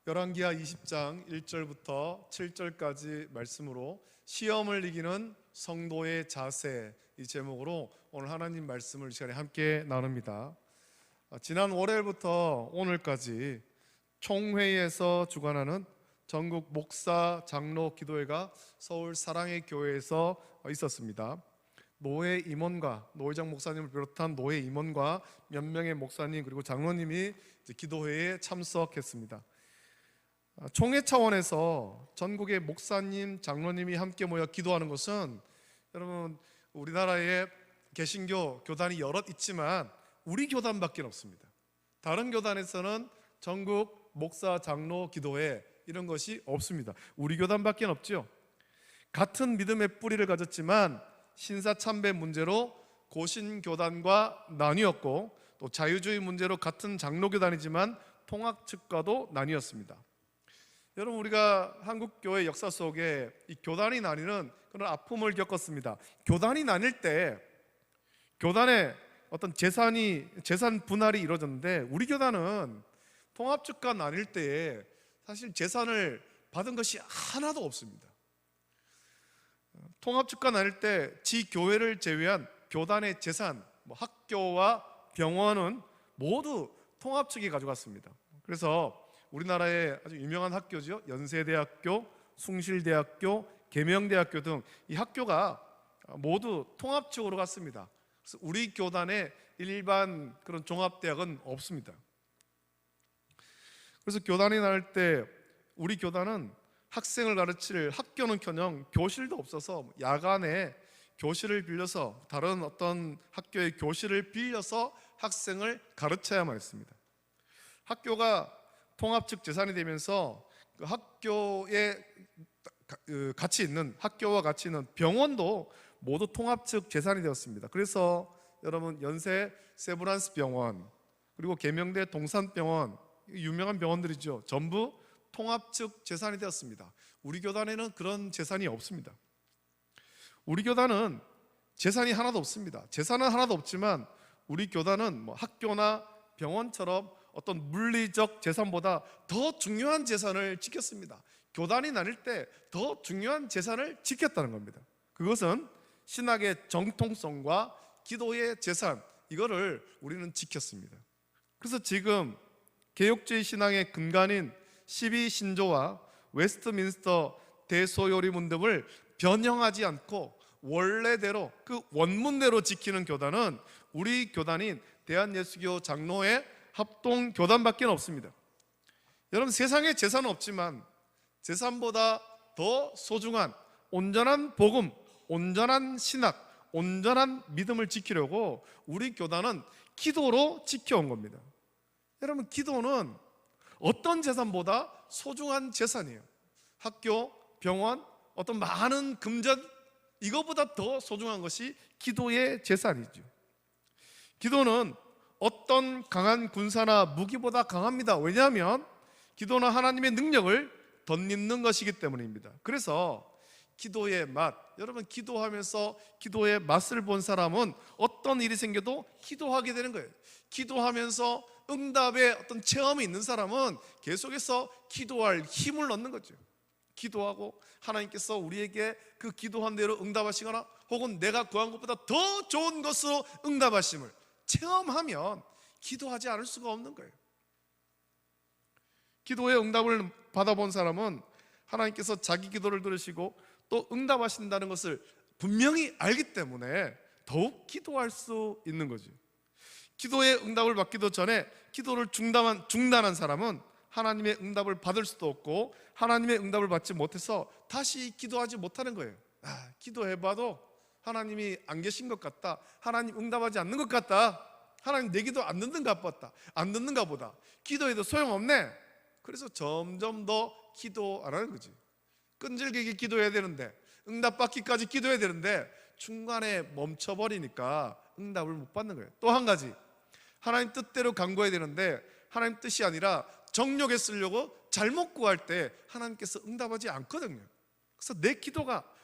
열왕기하 20장 1절부터 7절까지 말씀으로 시험을 이기는 성도의 자세, 이 제목으로 오늘 하나님 말씀을 이 시간에 함께 나눕니다. 지난 월요일부터 오늘까지 총회에서 주관하는 전국 목사 장로 기도회가 서울 사랑의 교회에서 있었습니다. 노회 임원과 노회장 목사님을 비롯한 노회 임원과 몇 명의 목사님 그리고 장로님이 기도회에 참석했습니다. 총회 차원에서 전국의 목사님, 장로님이 함께 모여 기도하는 것은, 여러분, 우리나라에 개신교 교단이 여럿 있지만 우리 교단밖에 없습니다. 다른 교단에서는 전국 목사, 장로 기도회 이런 것이 없습니다. 우리 교단밖에 없죠. 같은 믿음의 뿌리를 가졌지만 신사참배 문제로 고신교단과 나뉘었고, 또 자유주의 문제로 같은 장로교단이지만 통합 측과도 나뉘었습니다. 여러분, 우리가 한국교회 역사 속에 이 교단이 나뉘는 그런 아픔을 겪었습니다. 교단이 나뉠 때 교단의 어떤 재산 분할이 이루어졌는데, 우리 교단은 통합 측과 나뉠 때에 사실 재산을 받은 것이 하나도 없습니다. 통합 측과 나뉠 때 지교회를 제외한 교단의 재산, 학교와 병원은 모두 통합 측이 가져갔습니다. 그래서 우리나라의 아주 유명한 학교죠. 연세대학교, 숭실대학교, 계명대학교 등 이 학교가 모두 통합 측으로 갔습니다. 그래서 우리 교단의 일반 그런 종합대학은 없습니다. 그래서 교단이 나눌 때 우리 교단은 학생을 가르칠 학교는커녕 교실도 없어서 야간에 교실을 빌려서, 다른 어떤 학교의 교실을 빌려서 학생을 가르쳐야만 했습니다. 학교가 통합 측 재산이 되면서 그 학교에 같이 있는, 학교와 같이 있는 병원도 모두 통합 측 재산이 되었습니다. 그래서 여러분, 연세 세브란스 병원, 그리고 계명대 동산병원, 유명한 병원들이죠. 전부 통합 측 재산이 되었습니다. 우리 교단에는 그런 재산이 없습니다. 우리 교단은 재산이 하나도 없습니다. 재산은 하나도 없지만 우리 교단은 학교나 병원처럼 어떤 물리적 재산보다 더 중요한 재산을 지켰습니다. 교단이 나뉠 때 더 중요한 재산을 지켰다는 겁니다. 그것은 신학의 정통성과 기도의 재산, 이거를 우리는 지켰습니다. 그래서 지금 개혁주의 신앙의 근간인 12신조와 웨스트민스터 대소요리문 등을 변형하지 않고 원래대로, 그 원문대로 지키는 교단은 우리 교단인 대한예수교 장로회 합동교단밖에 없습니다. 여러분, 세상에 재산은 없지만 재산보다 더 소중한 온전한 복음, 온전한 신학, 온전한 믿음을 지키려고 우리 교단은 기도로 지켜온 겁니다. 여러분, 기도는 어떤 재산보다 소중한 재산이에요. 학교, 병원, 어떤 많은 금전, 이거보다 더 소중한 것이 기도의 재산이죠. 기도는 어떤 강한 군사나 무기보다 강합니다. 왜냐하면 기도는 하나님의 능력을 덧입는 것이기 때문입니다. 그래서 기도의 맛, 여러분, 기도하면서 기도의 맛을 본 사람은 어떤 일이 생겨도 기도하게 되는 거예요. 기도하면서 응답의 어떤 체험이 있는 사람은 계속해서 기도할 힘을 얻는 거죠. 기도하고 하나님께서 우리에게 그 기도한 대로 응답하시거나, 혹은 내가 구한 것보다 더 좋은 것으로 응답하심을 체험하면 기도하지 않을 수가 없는 거예요. 기도의 응답을 받아본 사람은 하나님께서 자기 기도를 들으시고 또 응답하신다는 것을 분명히 알기 때문에 더욱 기도할 수 있는 거죠. 기도의 응답을 받기도 전에 기도를 중단한 사람은 하나님의 응답을 받을 수도 없고, 하나님의 응답을 받지 못해서 다시 기도하지 못하는 거예요. 기도해봐도 하나님이 안 계신 것 같다, 하나님 응답하지 않는 것 같다, 하나님 내 기도 안 듣는가 보다, 기도해도 소용없네. 그래서 점점 더 기도 안 하는 거지. 끈질기게 기도해야 되는데, 응답받기까지 기도해야 되는데 중간에 멈춰버리니까 응답을 못 받는 거예요. 또 한 가지, 하나님 뜻대로 간구해야 되는데 하나님 뜻이 아니라 정욕에 쓰려고 잘못 구할 때 하나님께서 응답하지 않거든요. 그래서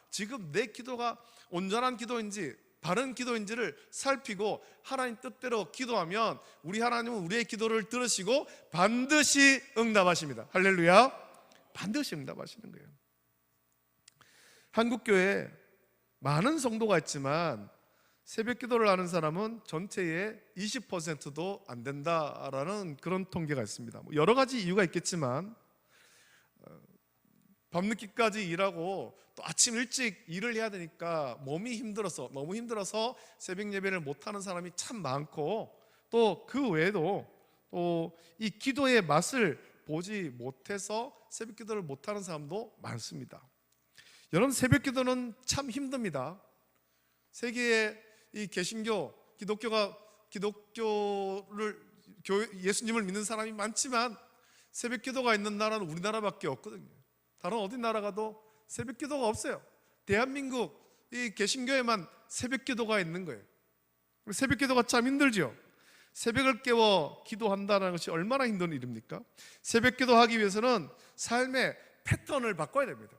지금 내 기도가 온전한 기도인지 바른 기도인지를 살피고 하나님 뜻대로 기도하면 우리 하나님은 우리의 기도를 들으시고 반드시 응답하십니다. 할렐루야. 반드시 응답하시는 거예요. 한국교회에 많은 성도가 있지만 새벽 기도를 하는 사람은 전체의 20%도 안 된다라는 그런 통계가 있습니다. 여러 가지 이유가 있겠지만 밤늦게까지 일하고 또 아침 일찍 일을 해야 되니까 몸이 힘들어서, 너무 힘들어서 새벽 예배를 못하는 사람이 참 많고, 또 그 외에도 또 이 기도의 맛을 보지 못해서 새벽 기도를 못하는 사람도 많습니다. 여러분, 새벽 기도는 참 힘듭니다. 세계의 이 개신교, 예수님을 믿는 사람이 많지만 새벽 기도가 있는 나라는 우리나라밖에 없거든요. 다른 어디 나라 가도 새벽 기도가 없어요. 대한민국 이 개신교에만 새벽 기도가 있는 거예요. 새벽 기도가 참 힘들죠. 새벽을 깨워 기도한다는 것이 얼마나 힘든 일입니까? 새벽 기도하기 위해서는 삶의 패턴을 바꿔야 됩니다.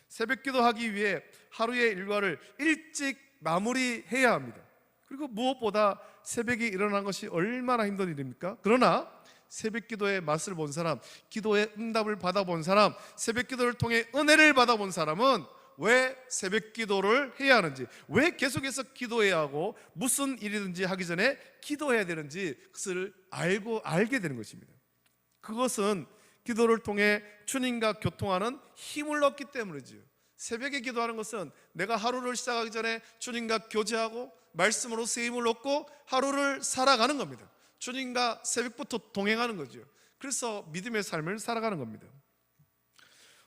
새벽 기도하기 위해 하루의 일과를 일찍 마무리해야 합니다. 그리고 무엇보다 새벽에 일어나는 것이 얼마나 힘든 일입니까? 그러나 새벽 기도의 맛을 본 사람, 기도의 응답을 받아본 사람, 새벽 기도를 통해 은혜를 받아본 사람은 왜 새벽 기도를 해야 하는지, 왜 계속해서 기도해야 하고 무슨 일이든지 하기 전에 기도해야 되는지 그것을 알게 되는 것입니다. 그것은 기도를 통해 주님과 교통하는 힘을 얻기 때문이지요. 새벽에 기도하는 것은 내가 하루를 시작하기 전에 주님과 교제하고 말씀으로 쓰임을 얻고 하루를 살아가는 겁니다. 주님과 새벽부터 동행하는 거죠. 그래서 믿음의 삶을 살아가는 겁니다.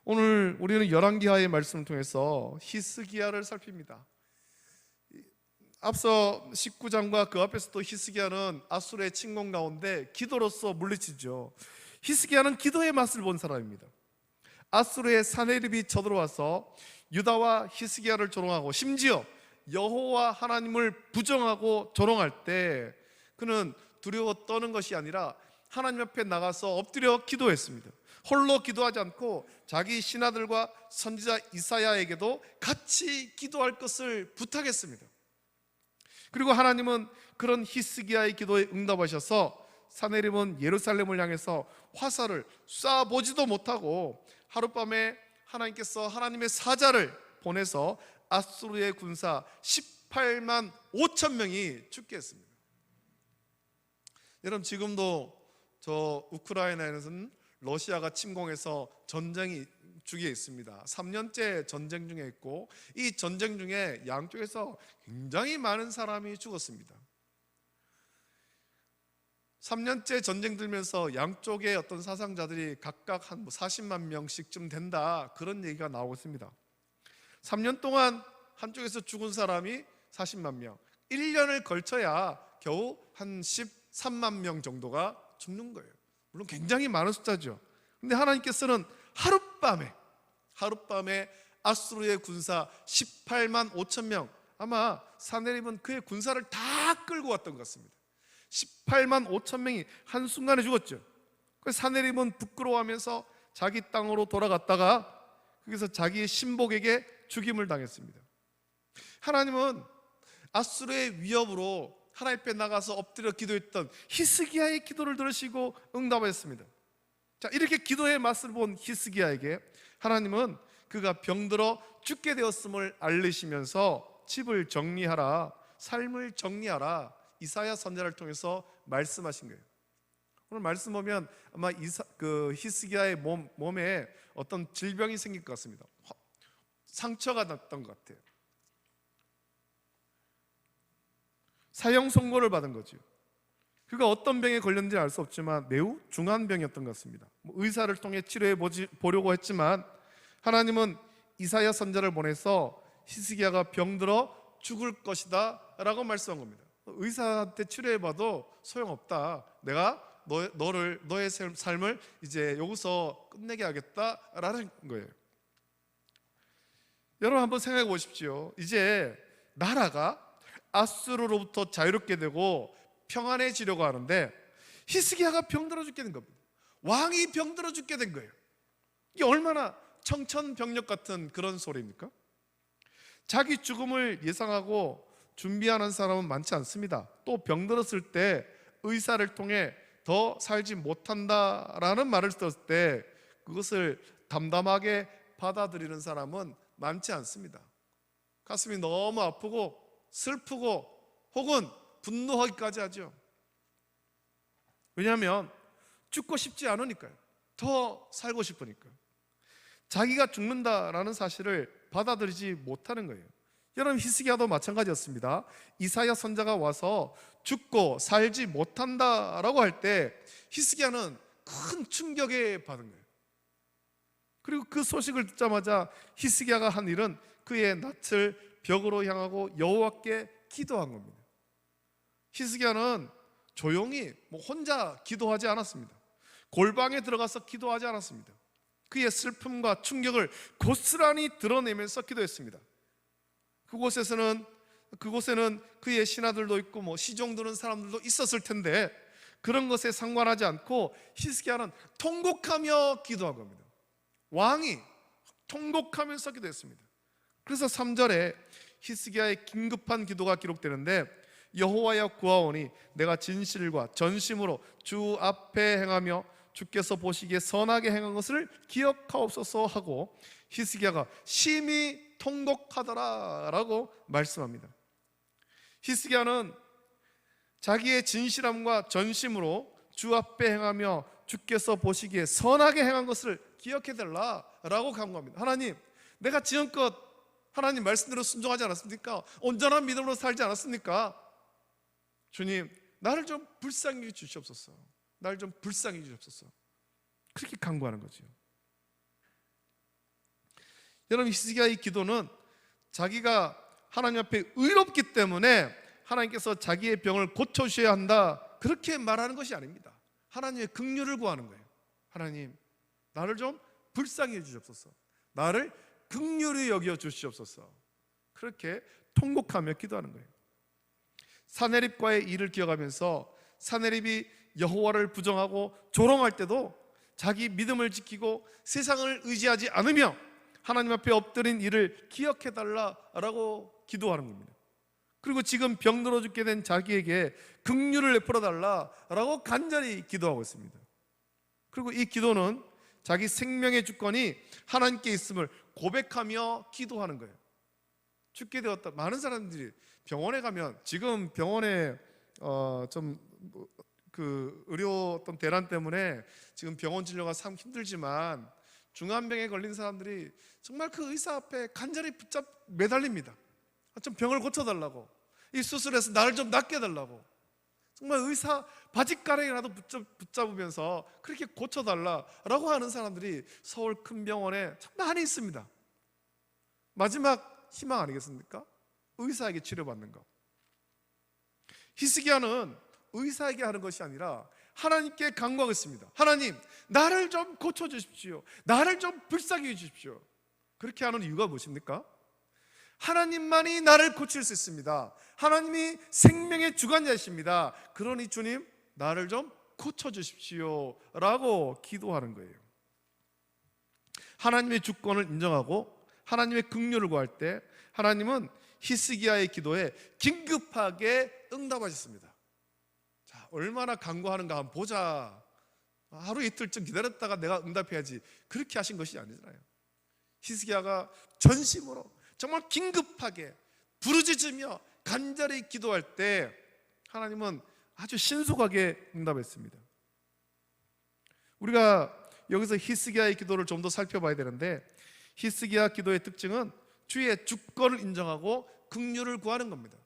오늘 우리는 열왕기하의 말씀을 통해서 히스기야를 살핍니다. 앞서 19장과 그 앞에서도 히스기야는 아수르의 침공 가운데 기도로서 물리치죠. 히스기야는 기도의 맛을 본 사람입니다. 아수르의 사네립이 쳐들어와서 유다와 히스기야를 조롱하고 심지어 여호와 하나님을 부정하고 조롱할 때 그는 두려워 떠는 것이 아니라 하나님 앞에 나가서 엎드려 기도했습니다. 홀로 기도하지 않고 자기 신하들과 선지자 이사야에게도 같이 기도할 것을 부탁했습니다. 그리고 하나님은 그런 히스기야의 기도에 응답하셔서 사네립은 예루살렘을 향해서 화살을 쏴보지도 못하고 하룻밤에 하나님께서 하나님의 사자를 보내서 아수르의 군사 18만 5천 명이 죽게 했습니다. 여러분, 지금도 저 우크라이나에는 러시아가 침공해서 전쟁이 중에 있습니다. 3년째 전쟁 중에 있고 이 전쟁 중에 양쪽에서 굉장히 많은 사람이 죽었습니다. 3년째 전쟁 들면서 양쪽의 어떤 사상자들이 각각 한 40만 명씩쯤 된다, 그런 얘기가 나오고 있습니다. 3년 동안 한쪽에서 죽은 사람이 40만 명, 1년을 걸쳐야 겨우 한 13만 명 정도가 죽는 거예요. 물론 굉장히 많은 숫자죠. 근데 하나님께서는 하룻밤에 아수르의 군사 18만 5천 명, 아마 사네립은 그의 군사를 다 끌고 왔던 것 같습니다. 18만 5천 명이 한순간에 죽었죠. 그래서 사네립은 부끄러워하면서 자기 땅으로 돌아갔다가 거기서 자기의 신복에게 죽임을 당했습니다. 하나님은 아수르의 위협으로 하나님 앞에 나가서 엎드려 기도했던 히스기야의 기도를 들으시고 응답하셨습니다. 자, 이렇게 기도의 맛을 본 히스기야에게 하나님은 그가 병들어 죽게 되었음을 알리시면서 집을 정리하라, 삶을 정리하라, 이사야 선지자를 통해서 말씀하신 거예요. 오늘 말씀 보면 아마 히스기야의 몸에 어떤 질병이 생길 것 같습니다. 상처가 났던 것 같아요. 사형 선고를 받은 거죠. 그가 어떤 병에 걸렸는지 알 수 없지만 매우 중한 병이었던 것 같습니다. 의사를 통해 치료해 보려고 했지만 하나님은 이사야 선지자를 보내서 히스기야가 병들어 죽을 것이다 라고 말씀한 겁니다. 의사한테 치료해봐도 소용없다, 내가 너의 삶을 이제 여기서 끝내게 하겠다라는 거예요. 여러분, 한번 생각해 보십시오. 이제 나라가 아수르로부터 자유롭게 되고 평안해지려고 하는데 히스기야가 병들어 죽게 된 겁니다. 왕이 병들어 죽게 된 거예요. 이게 얼마나 청천벽력 같은 그런 소리입니까? 자기 죽음을 예상하고 준비하는 사람은 많지 않습니다. 또 병들었을 때 의사를 통해 더 살지 못한다라는 말을 들었을 때 그것을 담담하게 받아들이는 사람은 많지 않습니다. 가슴이 너무 아프고 슬프고 혹은 분노하기까지 하죠. 왜냐하면 죽고 싶지 않으니까요. 더 살고 싶으니까요. 자기가 죽는다라는 사실을 받아들이지 못하는 거예요. 여러분, 히스기야도 마찬가지였습니다. 이사야 선지자가 와서 죽고 살지 못한다라고 할 때 히스기야는 큰 충격에 받은 거예요. 그리고 그 소식을 듣자마자 히스기야가 한 일은 그의 낯을 벽으로 향하고 여호와께 기도한 겁니다. 히스기야는 조용히 혼자 기도하지 않았습니다. 골방에 들어가서 기도하지 않았습니다. 그의 슬픔과 충격을 고스란히 드러내면서 기도했습니다. 그곳에는 그의 신하들도 있고 시종 드는 사람들도 있었을 텐데 그런 것에 상관하지 않고 히스기야는 통곡하며 기도한 겁니다. 왕이 통곡하면서 기도했습니다. 그래서 3절에 히스기야의 긴급한 기도가 기록되는데 여호와여 구하오니 내가 진실과 전심으로 주 앞에 행하며 주께서 보시기에 선하게 행한 것을 기억하옵소서 하고 히스기야가 심히 통곡하더라라고 말씀합니다. 히스기야는 자기의 진실함과 전심으로 주 앞에 행하며 주께서 보시기에 선하게 행한 것을 기억해달라라고 간구합니다. 하나님, 내가 지금껏 하나님 말씀대로 순종하지 않았습니까? 온전한 믿음으로 살지 않았습니까? 주님, 나를 좀 불쌍히 여겨 주시옵소서. 나를 좀 불쌍히 여겨 주시옵소서. 그렇게 간구하는 거죠. 여러분, 히스기야의 기도는 자기가 하나님 앞에 의롭기 때문에 하나님께서 자기의 병을 고쳐주셔야 한다 그렇게 말하는 것이 아닙니다. 하나님의 긍휼을 구하는 거예요. 하나님, 나를 좀 불쌍히 해주시옵소서. 나를 긍휼히 여겨 주시옵소서. 그렇게 통곡하며 기도하는 거예요. 사내립과의 일을 기억하면서 사내립이 여호와를 부정하고 조롱할 때도 자기 믿음을 지키고 세상을 의지하지 않으며 하나님 앞에 엎드린 일을 기억해달라라고 기도하는 겁니다. 그리고 지금 병들어 죽게 된 자기에게 긍휼을 베풀어달라라고 간절히 기도하고 있습니다. 그리고 이 기도는 자기 생명의 주권이 하나님께 있음을 고백하며 기도하는 거예요. 죽게 되었다. 많은 사람들이 병원에 가면, 지금 병원에 의료 어떤 대란 때문에 지금 병원 진료가 참 힘들지만 중환병에 걸린 사람들이 정말 그 의사 앞에 간절히 매달립니다. 좀 병을 고쳐달라고, 이 수술에서 나를 좀 낫게 해달라고, 정말 의사 바짓가랑이라도 붙잡으면서 그렇게 고쳐달라라고 하는 사람들이 서울 큰 병원에 참 많이 있습니다. 마지막 희망 아니겠습니까? 의사에게 치료받는 것. 히스기야는 의사에게 하는 것이 아니라 하나님께 간구하겠습니다. 하나님, 나를 좀 고쳐주십시오. 나를 좀 불쌍히 해주십시오. 그렇게 하는 이유가 무엇입니까? 하나님만이 나를 고칠 수 있습니다. 하나님이 생명의 주관자이십니다. 그러니 주님, 나를 좀 고쳐주십시오 라고 기도하는 거예요. 하나님의 주권을 인정하고 하나님의 긍휼을 구할 때 하나님은 히스기야의 기도에 긴급하게 응답하셨습니다. 자, 얼마나 간구하는가 한번 보자. 하루 이틀쯤 기다렸다가 내가 응답해야지, 그렇게 하신 것이 아니잖아요. 히스기야가 전심으로 정말 긴급하게 부르짖으며 간절히 기도할 때 하나님은 아주 신속하게 응답했습니다. 우리가 여기서 히스기야의 기도를 좀 더 살펴봐야 되는데, 히스기야 기도의 특징은 주의 주권을 인정하고 긍휼을 구하는 겁니다.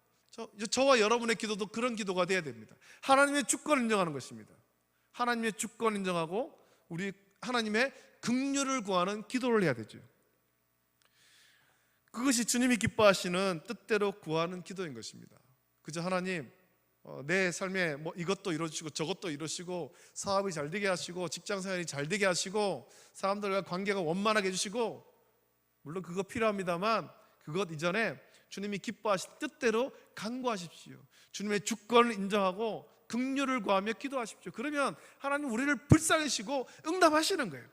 저와 여러분의 기도도 그런 기도가 돼야 됩니다. 하나님의 주권을 인정하는 것입니다. 하나님의 주권을 인정하고 우리 하나님의 긍휼을 구하는 기도를 해야 되죠. 그것이 주님이 기뻐하시는 뜻대로 구하는 기도인 것입니다. 그저 하나님, 내 삶에 이것도 이루시고 저것도 이루시고 사업이 잘 되게 하시고 직장생활이 잘 되게 하시고 사람들과 관계가 원만하게 해주시고, 물론 그거 필요합니다만 그것 이전에 주님이 기뻐하신 뜻대로 간구하십시오. 주님의 주권을 인정하고 긍휼을 구하며 기도하십시오. 그러면 하나님 우리를 불쌍히시고 응답하시는 거예요.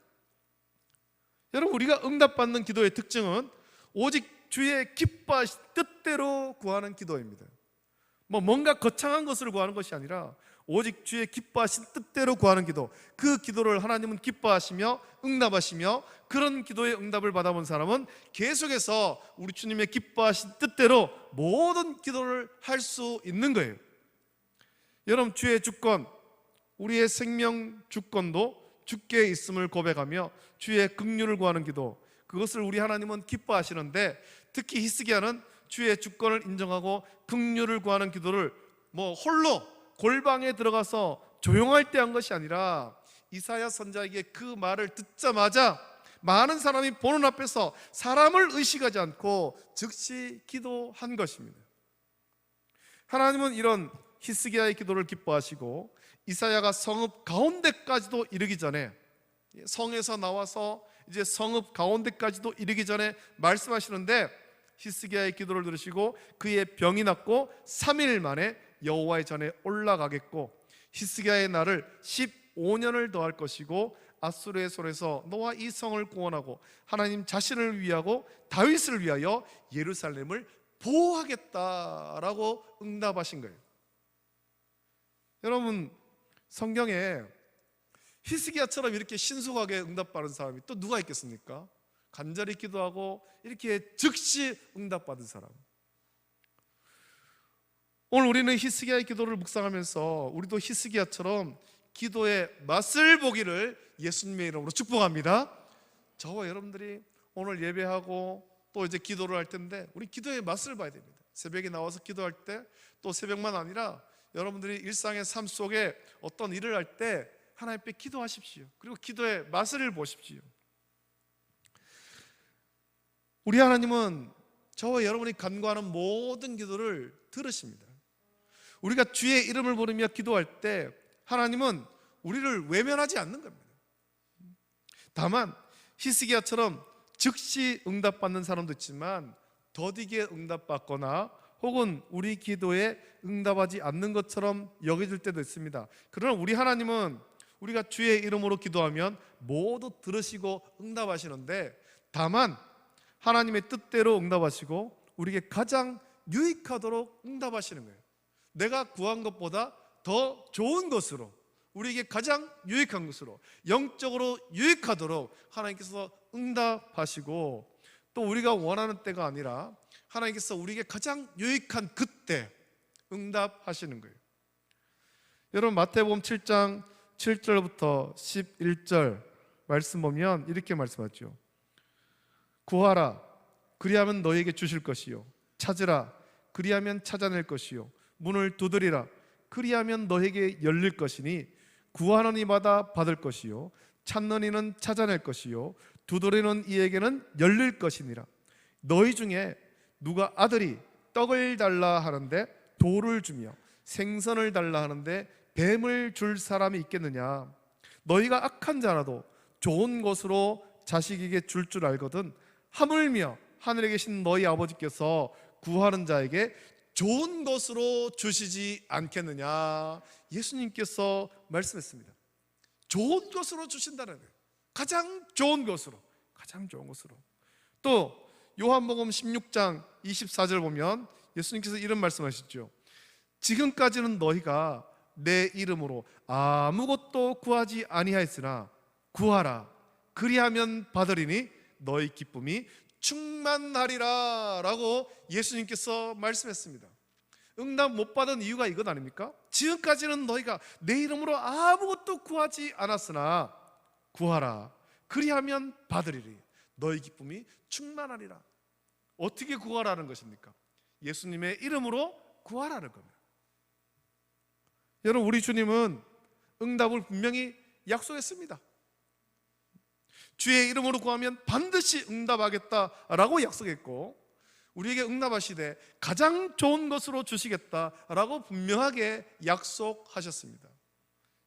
여러분, 우리가 응답받는 기도의 특징은 오직 주의 기뻐하신 뜻대로 구하는 기도입니다. 뭔가 거창한 것을 구하는 것이 아니라 오직 주의 기뻐하신 뜻대로 구하는 기도, 그 기도를 하나님은 기뻐하시며 응답하시며, 그런 기도의 응답을 받아본 사람은 계속해서 우리 주님의 기뻐하신 뜻대로 모든 기도를 할 수 있는 거예요. 여러분, 주의 주권, 우리의 생명 주권도 주께 있음을 고백하며 주의 긍휼을 구하는 기도, 그것을 우리 하나님은 기뻐하시는데, 특히 히스기야는 주의 주권을 인정하고 긍휼을 구하는 기도를 홀로 골방에 들어가서 조용할 때 한 것이 아니라 이사야 선지자에게 그 말을 듣자마자 많은 사람이 보는 앞에서 사람을 의식하지 않고 즉시 기도한 것입니다. 하나님은 이런 히스기야의 기도를 기뻐하시고, 이사야가 성읍 가운데까지도 이르기 전에, 성에서 나와서 이제 성읍 가운데까지도 이르기 전에 말씀하시는데, 히스기야의 기도를 들으시고 그의 병이 낫고 3일 만에 여호와의 전에 올라가겠고, 히스기야의 날을 15년을 더할 것이고, 아수르의 손에서 너와 이 성을 구원하고 하나님 자신을 위하고 다윗을 위하여 예루살렘을 보호하겠다라고 응답하신 거예요. 여러분, 성경에 히스기야처럼 이렇게 신속하게 응답받은 사람이 또 누가 있겠습니까? 간절히 기도하고 이렇게 즉시 응답받은 사람. 오늘 우리는 히스기야의 기도를 묵상하면서 우리도 히스기야처럼 기도의 맛을 보기를 예수님의 이름으로 축복합니다. 저와 여러분들이 오늘 예배하고 또 이제 기도를 할 텐데, 우리 기도의 맛을 봐야 됩니다. 새벽에 나와서 기도할 때, 또 새벽만 아니라 여러분들이 일상의 삶 속에 어떤 일을 할 때 하나님께 기도하십시오. 그리고 기도의 맛을 보십시오. 우리 하나님은 저와 여러분이 간구하는 모든 기도를 들으십니다. 우리가 주의 이름을 부르며 기도할 때 하나님은 우리를 외면하지 않는 겁니다. 다만 히스기야처럼 즉시 응답받는 사람도 있지만, 더디게 응답받거나 혹은 우리 기도에 응답하지 않는 것처럼 여겨질 때도 있습니다. 그러나 우리 하나님은 우리가 주의 이름으로 기도하면 모두 들으시고 응답하시는데, 다만 하나님의 뜻대로 응답하시고 우리에게 가장 유익하도록 응답하시는 거예요. 내가 구한 것보다 더 좋은 것으로, 우리에게 가장 유익한 것으로, 영적으로 유익하도록 하나님께서 응답하시고, 또 우리가 원하는 때가 아니라 하나님께서 우리에게 가장 유익한 그때 응답하시는 거예요. 여러분, 마태복음 7장 7절부터 11절 말씀 보면 이렇게 말씀하죠. 구하라, 그리하면 너에게 주실 것이요, 찾으라, 그리하면 찾아낼 것이요, 문을 두드리라, 그리하면 너에게 열릴 것이니, 구하는 이마다 받을 것이요, 찾는 이는 찾아낼 것이요, 두드리는 이에게는 열릴 것이니라. 너희 중에 누가 아들이 떡을 달라 하는데 돌을 주며, 생선을 달라 하는데 뱀을 줄 사람이 있겠느냐? 너희가 악한 자라도 좋은 것으로 자식에게 줄 줄 알거든 하물며 하늘에 계신 너희 아버지께서 구하는 자에게 좋은 것으로 주시지 않겠느냐? 예수님께서 말씀했습니다. 좋은 것으로 주신다는 거예요. 가장 좋은 것으로, 가장 좋은 것으로. 또 요한복음 16장 24절 보면 예수님께서 이런 말씀하시죠. 지금까지는 너희가 내 이름으로 아무것도 구하지 아니하였으나 구하라, 그리하면 받으리니 너희 기쁨이 충만하리라 라고 예수님께서 말씀했습니다. 응답 못 받은 이유가 이것 아닙니까? 지금까지는 너희가 내 이름으로 아무것도 구하지 않았으나 구하라, 그리하면 받으리니 너희 기쁨이 충만하리라. 어떻게 구하라는 것입니까? 예수님의 이름으로 구하라는 겁니다. 여러분, 우리 주님은 응답을 분명히 약속했습니다. 주의 이름으로 구하면 반드시 응답하겠다라고 약속했고, 우리에게 응답하시되 가장 좋은 것으로 주시겠다라고 분명하게 약속하셨습니다.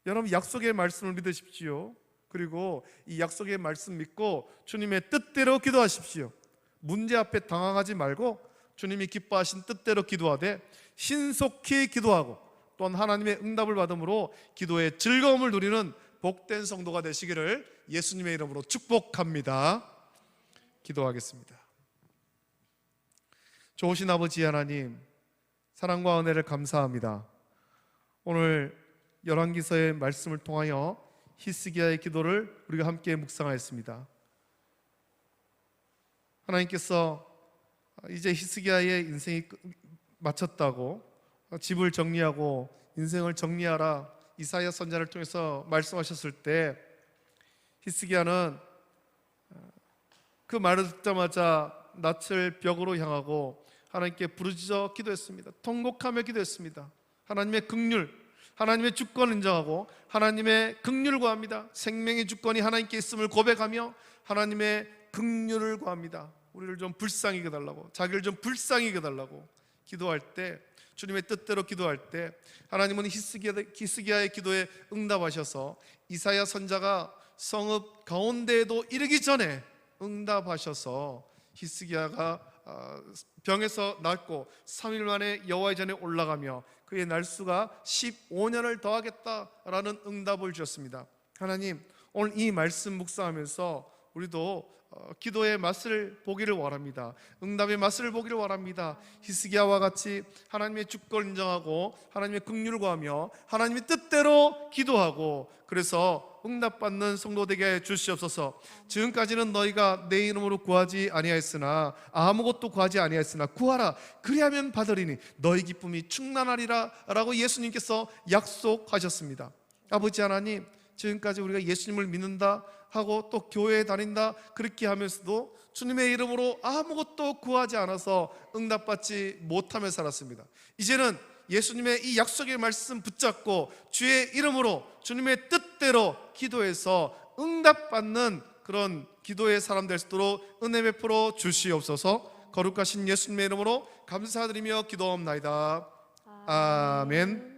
여러분, 약속의 말씀을 믿으십시오. 그리고 이 약속의 말씀 믿고 주님의 뜻대로 기도하십시오. 문제 앞에 당황하지 말고 주님이 기뻐하신 뜻대로 기도하되 신속히 기도하고, 또한 하나님의 응답을 받음으로 기도의 즐거움을 누리는 복된 성도가 되시기를 예수님의 이름으로 축복합니다. 기도하겠습니다. 좋으신 아버지 하나님, 사랑과 은혜를 감사합니다. 오늘 열왕기서의 말씀을 통하여 히스기야의 기도를 우리가 함께 묵상하였습니다. 하나님께서 이제 히스기야의 인생이 마쳤다고, 집을 정리하고 인생을 정리하라 이사야 선지자를 통해서 말씀하셨을 때, 히스기야는 그 말을 듣자마자 낯을 벽으로 향하고 하나님께 부르짖어 기도했습니다. 통곡하며 기도했습니다. 하나님의 긍휼, 하나님의 주권을 인정하고 하나님의 긍휼을 구합니다. 생명의 주권이 하나님께 있음을 고백하며 하나님의 긍휼을 구합니다. 우리를 좀 불쌍히 여겨달라고, 자기를 좀 불쌍히 여겨달라고 기도할 때, 주님의 뜻대로 기도할 때 하나님은 히스기야의 기도에 응답하셔서 이사야 선지자가 성읍 가운데에도 이르기 전에 응답하셔서 히스기야가 병에서 낫고 3일 만에 여호와의 전에 올라가며 그의 날수가 15년을 더하겠다라는 응답을 주셨습니다. 하나님, 오늘 이 말씀 묵상하면서 우리도 기도의 맛을 보기를 원합니다. 응답의 맛을 보기를 원합니다. 히스기야와 같이 하나님의 주권을 인정하고 하나님의 긍휼을 구하며 하나님의 뜻대로 기도하고, 그래서 응답받는 성도 되게 해 주시옵소서. 지금까지는 너희가 내 이름으로 구하지 아니하였으나, 아무것도 구하지 아니하였으나 구하라 그리하면 받으리니 너희 기쁨이 충만하리라 라고 예수님께서 약속하셨습니다. 아버지 하나님, 지금까지 우리가 예수님을 믿는다 하고 또 교회에 다닌다 그렇게 하면서도 주님의 이름으로 아무것도 구하지 않아서 응답받지 못하며 살았습니다. 이제는 예수님의 이 약속의 말씀 붙잡고 주의 이름으로 주님의 뜻대로 기도해서 응답받는 그런 기도의 사람 될 수 있도록 은혜 베풀어 주시옵소서. 거룩하신 예수님의 이름으로 감사드리며 기도합나이다. 아멘.